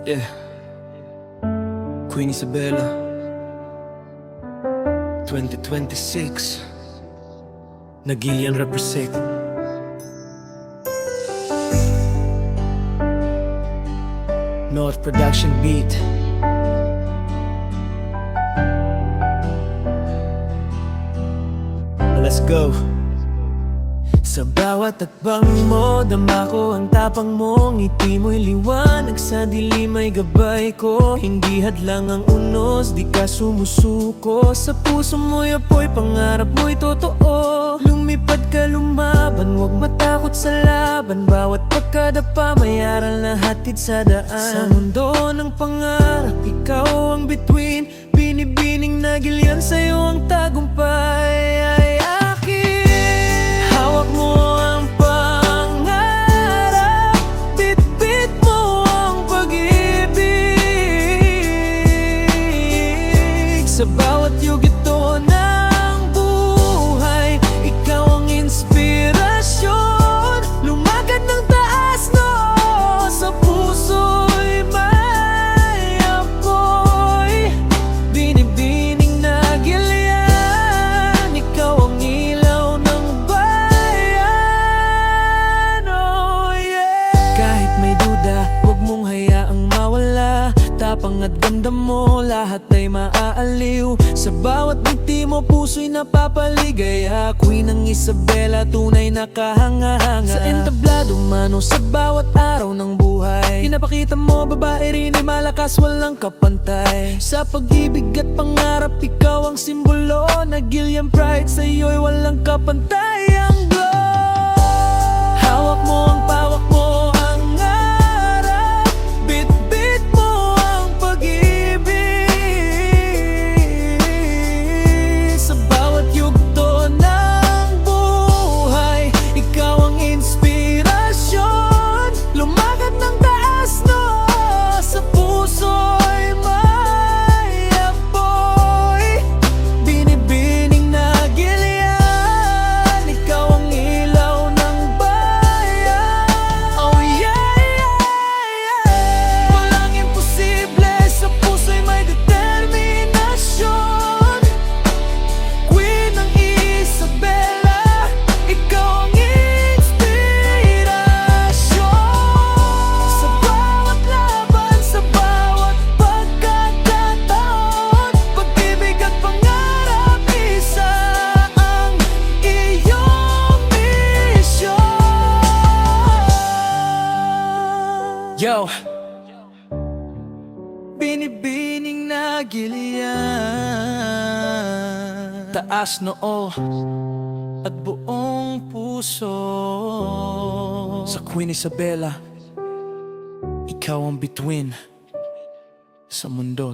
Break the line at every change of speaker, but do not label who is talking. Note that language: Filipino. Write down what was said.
Yeah, Queen Isabella 2026 Nagilian represent. North Production Beat. Let's go. Sa bawat takbang mo, dama ko ang tapang mo. Ngiti mo'y liwanag, sa dilim ay gabay ko. Hindi hadlang ang unos, di ka sumusuko. Sa puso mo'y apoy, pangarap mo'y totoo. Lumipad ka, lumaban, huwag matakot sa laban. Bawat pagkadapa, may aral na hatid sa daan. Sa mundo ng pangarap, ikaw ang bituin. Binibining na gilian, sa'yo ang tagumpay. Ay akin, hawak mo ang pangarap, bitbit mo ang pag-ibig. Sa bawat yugito ng buhay, ikaw ang inspirasyon. Lumakad ng taas, no, sa puso'y may apoy. Binibining na gilian, ikaw ang ilaw ng bayan. Oh yeah. Kahit may duda, huwag mong hayaang mawala. Tapang at ganda mo, lahat ay maaaliw. Sa bawat ngiti mo, puso'y napapaligaya. Queen ng Isabella, tunay na kahanga-hanga. Sa entablado mano, sa bawat araw ng buhay, pinapakita mo, babae rin ay malakas, walang kapantay. Sa pag-ibig at pangarap, ikaw ang simbolo. Nagilian pride, sa'yo'y walang kapantay. Ang glow, hawak mo ang pawak mo, ang harap, bit-bit mo ang pag-ibig. Sa bawat yugto ng buhay, ikaw ang inspirasyon. Lumakad ng taas, no, sa puso'y may apoy. Binibining na gilian, ikaw ang ilaw ng bayan. Oh yeah, yeah, yeah. Walang imposible, sa puso'y may determinasyon. Queen ng Isabella, ikaw ang inspirasyon. Sa bawat laban, sa bawat pagkakataon, pag-ibig at pangarap, isa ang iyong misyon. Yo! Binibining na gilian, taas noo at buong puso. Sa Queen Isabella, ikaw ang bituin sa mundo.